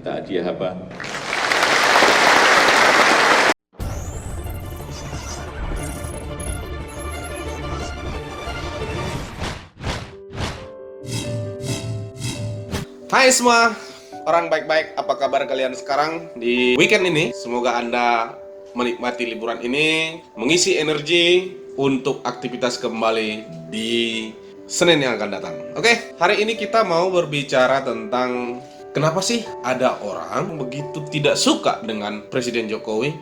大家好吧。Hai semua, orang baik-baik, apa kabar kalian sekarang di weekend ini? Semoga Anda menikmati liburan ini, mengisi energi untuk aktivitas kembali di Senin yang akan datang. Oke, hari ini kita mau berbicara tentang kenapa sih ada orang begitu tidak suka dengan Presiden Jokowi,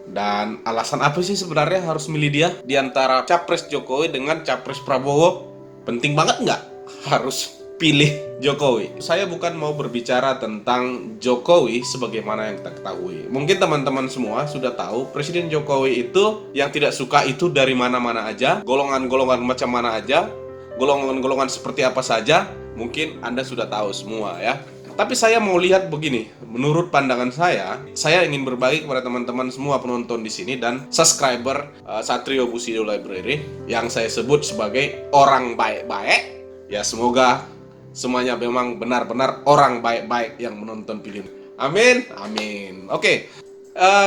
dan alasan apa sih sebenarnya harus milih dia di antara Capres Jokowi dengan Capres Prabowo. Penting banget nggak harus pilih Jokowi? Saya bukan mau berbicara tentang Jokowi sebagaimana yang kita ketahui. Mungkin teman-teman semua sudah tahu Presiden Jokowi itu yang tidak suka itu dari mana-mana aja, golongan-golongan macam mana aja, golongan-golongan seperti apa saja. Mungkin Anda sudah tahu semua ya. Tapi saya mau lihat begini, menurut pandangan saya ingin berbagi kepada teman-teman semua penonton di sini dan subscriber Satrio Bushido Library yang saya sebut sebagai orang baik-baik. Ya, semoga semuanya memang benar-benar orang baik-baik yang menonton film. Amin, amin. Oke,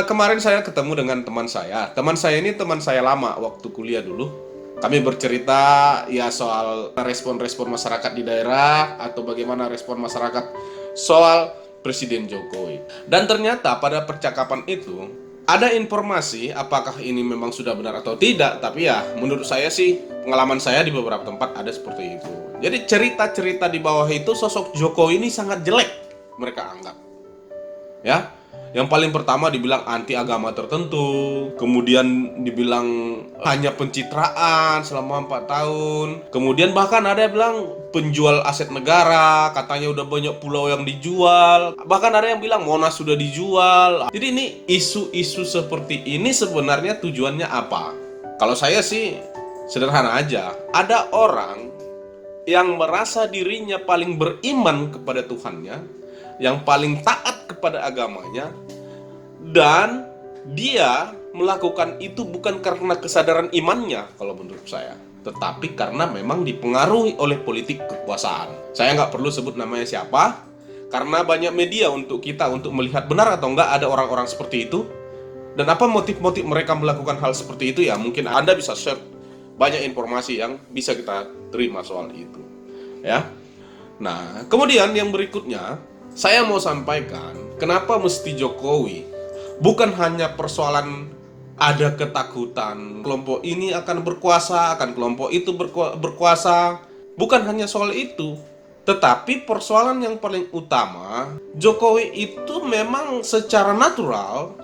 kemarin saya ketemu dengan teman saya. Teman saya ini teman saya lama waktu kuliah dulu. Kami bercerita ya soal respon-respon masyarakat di daerah atau bagaimana respon masyarakat soal Presiden Jokowi. Dan ternyata pada percakapan itu ada informasi, apakah ini memang sudah benar atau tidak, tapi ya menurut saya sih, pengalaman saya di beberapa tempat ada seperti itu. Jadi cerita-cerita di bawah itu sosok Jokowi ini sangat jelek mereka anggap. Ya, yang paling pertama dibilang anti agama tertentu, kemudian dibilang hanya pencitraan selama 4 tahun, kemudian bahkan ada yang bilang penjual aset negara, katanya udah banyak pulau yang dijual, bahkan ada yang bilang Monas sudah dijual. Jadi ini isu-isu seperti ini sebenarnya tujuannya apa? Kalau saya sih sederhana aja, ada orang yang merasa dirinya paling beriman kepada Tuhannya, yang paling taat kepada agamanya, dan dia melakukan itu bukan karena kesadaran imannya kalau menurut saya, tetapi karena memang dipengaruhi oleh politik kekuasaan. Saya nggak perlu sebut namanya siapa, karena banyak media untuk kita untuk melihat benar atau enggak ada orang-orang seperti itu, dan apa motif-motif mereka melakukan hal seperti itu. Ya mungkin Anda bisa share banyak informasi yang bisa kita terima soal itu ya. Nah, kemudian yang berikutnya saya mau sampaikan kenapa mesti Jokowi. Bukan hanya persoalan ada ketakutan kelompok ini akan berkuasa, akan kelompok itu berkuasa. Bukan hanya soal itu, tetapi persoalan yang paling utama, Jokowi itu memang secara natural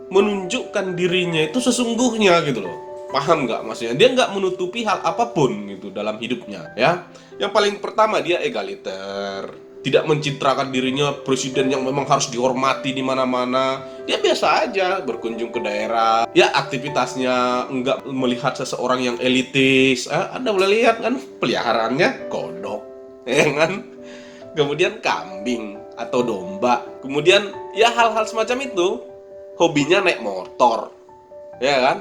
menunjukkan dirinya itu sesungguhnya gitu loh. Paham nggak maksudnya? Dia nggak menutupi hal apapun gitu dalam hidupnya ya. Yang paling pertama, dia egaliter, tidak mencitrakan dirinya presiden yang memang harus dihormati di mana-mana. Dia biasa aja berkunjung ke daerah. Ya aktivitasnya nggak melihat seseorang yang elitis. Anda boleh lihat kan peliharaannya kodok, ya kan? Kemudian kambing atau domba. Kemudian ya hal-hal semacam itu. Hobinya naik motor, ya kan?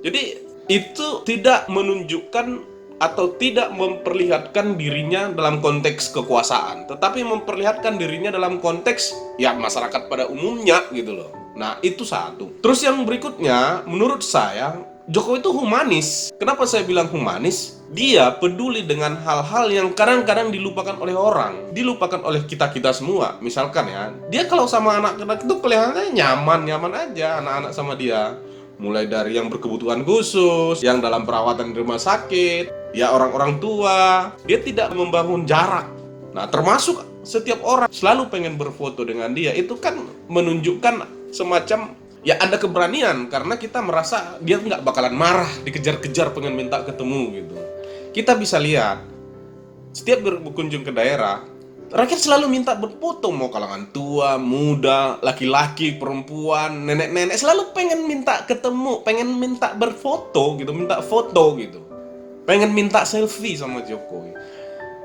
Jadi itu tidak menunjukkan atau tidak memperlihatkan dirinya dalam konteks kekuasaan, tetapi memperlihatkan dirinya dalam konteks ya masyarakat pada umumnya gitu loh. Nah itu satu. Terus yang berikutnya, menurut saya Jokowi itu humanis. Kenapa saya bilang humanis? Dia peduli dengan hal-hal yang kadang-kadang dilupakan oleh orang, dilupakan oleh kita-kita semua. Misalkan ya, dia kalau sama anak-anak itu kelihatannya nyaman aja anak-anak sama dia. Mulai dari yang berkebutuhan khusus, yang dalam perawatan di rumah sakit, ya orang-orang tua. Dia tidak membangun jarak. Nah, termasuk setiap orang selalu pengen berfoto dengan dia. Itu kan menunjukkan semacam ya ada keberanian, karena kita merasa dia nggak bakalan marah, dikejar-kejar pengen minta ketemu gitu. Kita bisa lihat setiap berkunjung ke daerah, rakyat selalu minta berfoto, mau kalangan tua, muda, laki-laki, perempuan, nenek-nenek, selalu pengen minta ketemu, pengen minta berfoto gitu, minta foto gitu, pengen minta selfie sama Jokowi.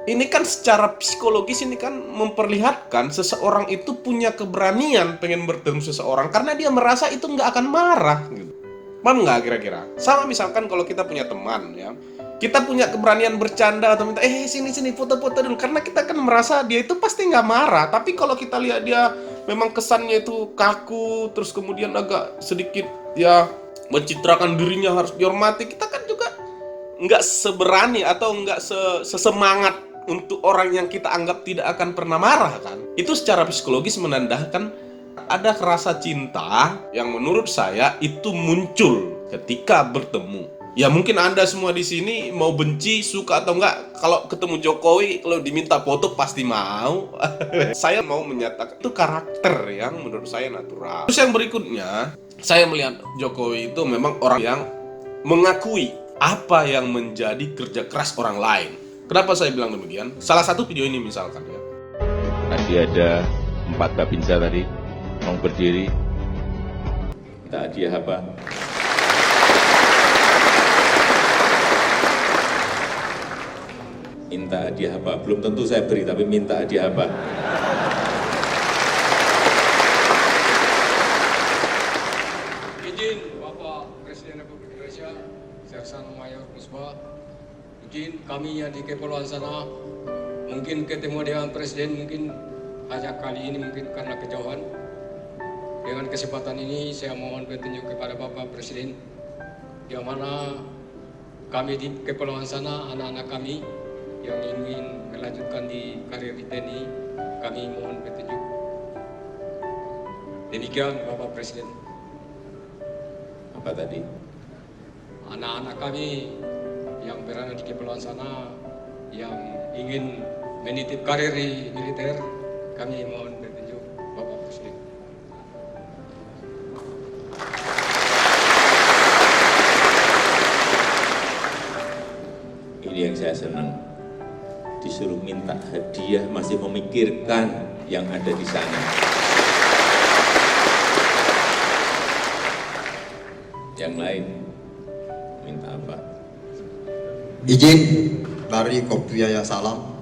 Ini kan secara psikologis ini kan memperlihatkan seseorang itu punya keberanian pengen bertemu seseorang karena dia merasa itu nggak akan marah gitu. Paham nggak kira-kira? Sama misalkan kalau kita punya teman ya, kita punya keberanian bercanda atau minta sini foto-foto dulu, karena kita kan merasa dia itu pasti nggak marah. Tapi kalau kita lihat dia memang kesannya itu kaku, terus kemudian agak sedikit ya mencitrakan dirinya harus dihormati, kita kan juga nggak seberani atau nggak sesemangat untuk orang yang kita anggap tidak akan pernah marah kan. Itu secara psikologis menandakan ada rasa cinta yang menurut saya itu muncul ketika bertemu. Ya mungkin Anda semua di sini mau benci, suka atau enggak, kalau ketemu Jokowi, kalau diminta foto pasti mau. Saya mau menyatakan itu karakter yang menurut saya natural. Terus yang berikutnya, saya melihat Jokowi itu memang orang yang mengakui apa yang menjadi kerja keras orang lain. Kenapa saya bilang demikian? Salah satu video ini misalkan ya. Tadi ada 4 babinsa tadi mau berdiri. Minta hadiah apa? Minta hadiah apa? Belum tentu saya beri, tapi minta hadiah apa? Izin Bapak Presiden Republik Indonesia, Seksana Mayor Puspa, izin kami yang di Kepulauan sana, mungkin ketemu dengan Presiden, mungkin hanya kali ini mungkin karena kejauhan. Dengan kesempatan ini saya mohon petunjuk kepada Bapak Presiden, yang mana kami di Kepulauan sana, anak-anak kami yang ingin melanjutkan di karir di TNI, kami mohon petunjuk. Demikian Bapak Presiden. Apa tadi? Anak-anak kami yang berada di kepulauan sana yang ingin menitip karir di militer, kami mohon petunjuk Bapak Presiden. Ini yang saya senang. Disuruh minta hadiah masih memikirkan yang ada di sana. Yang lain minta apa? Izin dari Koptuaya Salam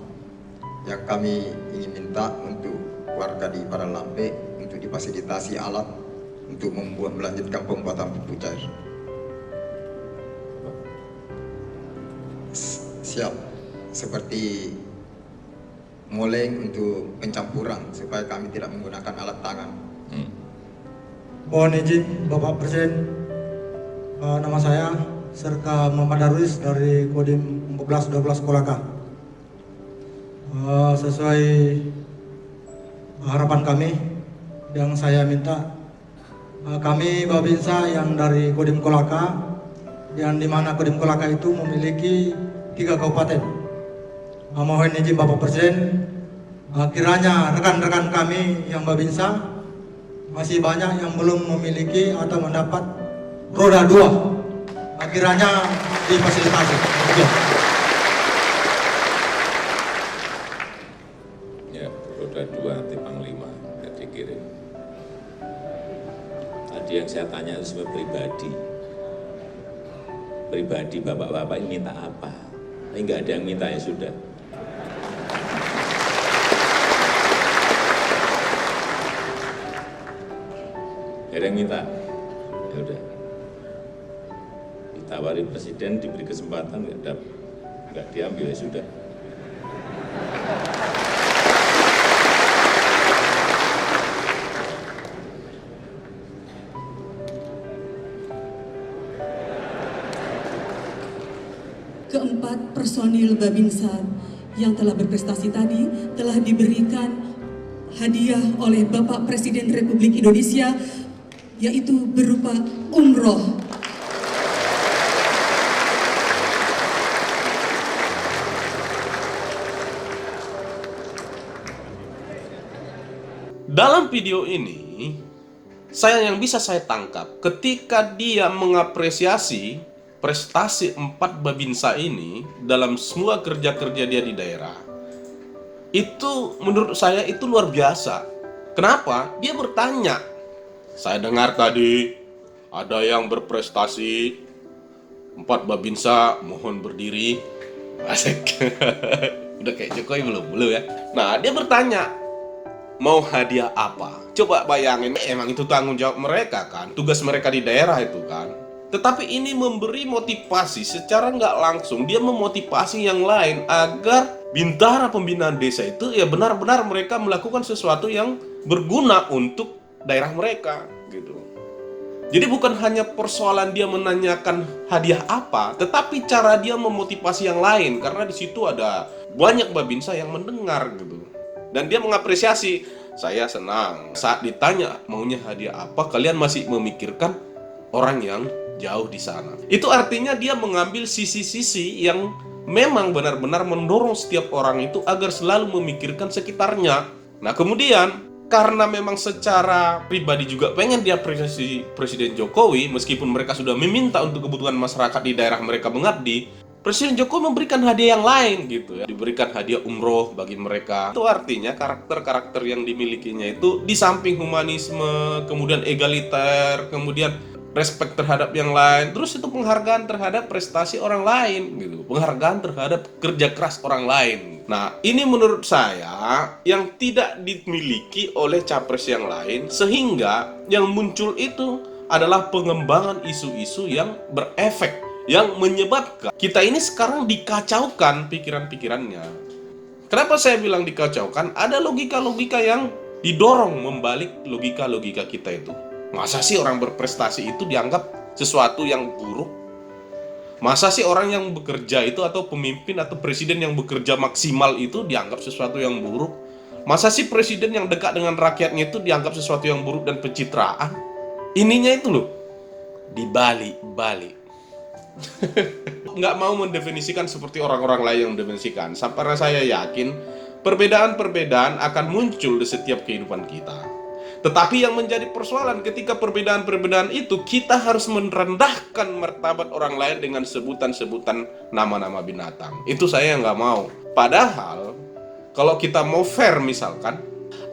yang kami ingin minta untuk warga di Paralampe untuk difasilitasi alat untuk melanjutkan pembuatan pupuk cair. Siap, seperti moleng untuk pencampuran supaya kami tidak menggunakan alat tangan. Mohon izin Bapak Presiden, nama saya Serka Muhammad Darwis dari Kodim 1412 Kolaka. Sesuai harapan kami yang saya minta, kami Babinsa yang dari Kodim Kolaka, yang dimana Kodim Kolaka itu memiliki 3 kabupaten. Mohon izin Bapak Presiden, kiranya rekan-rekan kami yang Babinsa masih banyak yang belum memiliki atau mendapat roda 2, kiranya difasilitasi. Ya, roda 2 nanti Panglima nggak dikirim. Tadi yang saya tanya itu sebenarnya pribadi. Pribadi bapak-bapak ini minta apa? Ini nggak ada yang minta, ya sudah. Ada yang minta, ya udah. Ditawari presiden, diberi kesempatan, nggak diambil, ya sudah. Keempat personil Babinsa yang telah berprestasi tadi telah diberikan hadiah oleh Bapak Presiden Republik Indonesia, yaitu berupa umroh. Dalam video ini, yang bisa saya tangkap ketika dia mengapresiasi prestasi 4 Babinsa ini dalam semua kerja-kerja dia di daerah, itu menurut saya itu luar biasa. Kenapa? Dia bertanya, saya dengar tadi ada yang berprestasi 4 Babinsa, mohon berdiri. Asik. Udah kayak Jokowi belum ya. Nah, dia bertanya, mau hadiah apa? Coba bayangin, emang itu tanggung jawab mereka kan, tugas mereka di daerah itu kan. Tetapi ini memberi motivasi secara nggak langsung, dia memotivasi yang lain agar bintara pembinaan desa itu ya benar-benar mereka melakukan sesuatu yang berguna untuk daerah mereka gitu. Jadi bukan hanya persoalan dia menanyakan hadiah apa, tetapi cara dia memotivasi yang lain, karena di situ ada banyak babinsa yang mendengar gitu. Dan dia mengapresiasi, saya senang saat ditanya maunya hadiah apa, kalian masih memikirkan orang yang jauh di sana. Itu artinya dia mengambil sisi-sisi yang memang benar-benar mendorong setiap orang itu agar selalu memikirkan sekitarnya. Nah kemudian karena memang secara pribadi juga pengen diapresiasi Presiden Jokowi, meskipun mereka sudah meminta untuk kebutuhan masyarakat di daerah mereka mengabdi, Presiden Jokowi memberikan hadiah yang lain gitu ya, diberikan hadiah umroh bagi mereka. Itu artinya karakter-karakter yang dimilikinya itu di samping humanisme, kemudian egaliter, kemudian respect terhadap yang lain, terus itu penghargaan terhadap prestasi orang lain gitu, penghargaan terhadap kerja keras orang lain. Nah, ini menurut saya yang tidak dimiliki oleh capres yang lain, sehingga yang muncul itu adalah pengembangan isu-isu yang berefek, yang menyebabkan kita ini sekarang dikacaukan pikiran-pikirannya. Kenapa saya bilang dikacaukan? Ada logika-logika yang didorong membalik logika-logika kita itu. Masa sih orang berprestasi itu dianggap sesuatu yang buruk? Masa sih orang yang bekerja itu atau pemimpin atau presiden yang bekerja maksimal itu dianggap sesuatu yang buruk? Masa sih presiden yang dekat dengan rakyatnya itu dianggap sesuatu yang buruk dan pencitraan? Ininya itu loh, dibalik-balik. Nggak mau mendefinisikan seperti orang-orang lain yang mendefinisikan. Karena saya yakin perbedaan-perbedaan akan muncul di setiap kehidupan kita. Tetapi yang menjadi persoalan ketika perbedaan-perbedaan itu, kita harus merendahkan martabat orang lain dengan sebutan-sebutan nama-nama binatang. Itu saya yang nggak mau. Padahal kalau kita mau fair misalkan,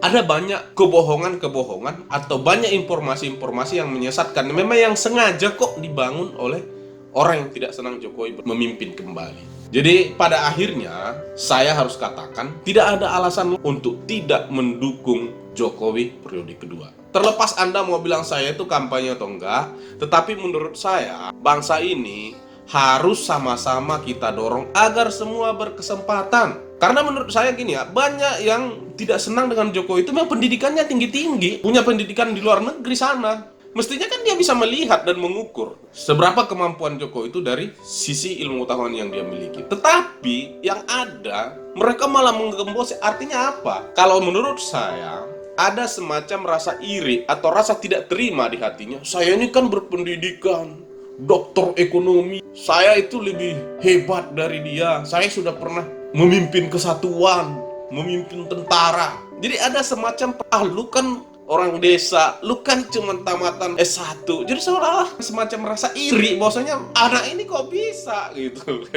ada banyak kebohongan-kebohongan atau banyak informasi-informasi yang menyesatkan, memang yang sengaja kok dibangun oleh orang yang tidak senang Jokowi memimpin kembali. Jadi pada akhirnya saya harus katakan tidak ada alasan untuk tidak mendukung Jokowi periode kedua. Terlepas Anda mau bilang saya itu kampanye atau enggak, tetapi menurut saya bangsa ini harus sama-sama kita dorong agar semua berkesempatan. Karena menurut saya gini ya, banyak yang tidak senang dengan Jokowi itu memang pendidikannya tinggi-tinggi, punya pendidikan di luar negeri sana. Mestinya kan dia bisa melihat dan mengukur seberapa kemampuan Jokowi itu dari sisi ilmu pengetahuan yang dia miliki. Tetapi yang ada, mereka malah menggembos. Artinya apa? Kalau menurut saya, ada semacam rasa iri atau rasa tidak terima di hatinya. Saya ini kan berpendidikan, doktor ekonomi, saya itu lebih hebat dari dia. Saya sudah pernah memimpin kesatuan, memimpin tentara. Jadi ada semacam, lu kan orang desa, lu kan cuma tamatan S1. Jadi seolah-olah semacam rasa iri bahwasanya anak ini kok bisa gitu.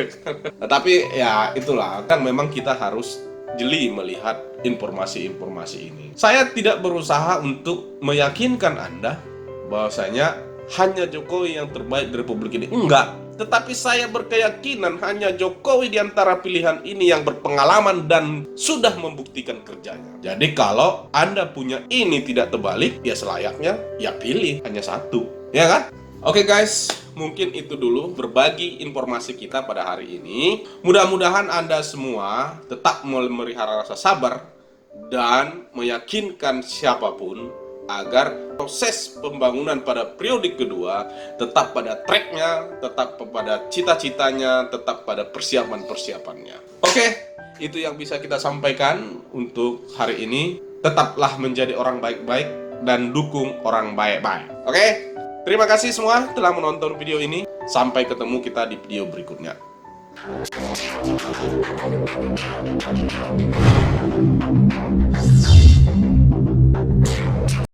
Nah, tapi ya itulah, kan memang kita harus jeli melihat informasi-informasi ini. Saya tidak berusaha untuk meyakinkan Anda bahwasanya hanya Jokowi yang terbaik di Republik ini. Enggak. Tetapi saya berkeyakinan hanya Jokowi di antara pilihan ini yang berpengalaman dan sudah membuktikan kerjanya. Jadi kalau Anda punya ini tidak terbalik, ya selayaknya ya pilih hanya satu. Ya kan? Oke guys, mungkin itu dulu berbagi informasi kita pada hari ini. Mudah-mudahan Anda semua tetap memelihara rasa sabar dan meyakinkan siapapun agar proses pembangunan pada periode kedua tetap pada tracknya, tetap pada cita-citanya, tetap pada persiapan-persiapannya. Oke, itu yang bisa kita sampaikan untuk hari ini. Tetaplah menjadi orang baik-baik dan dukung orang baik-baik. Oke, terima kasih semua telah menonton video ini. Sampai ketemu kita di video berikutnya.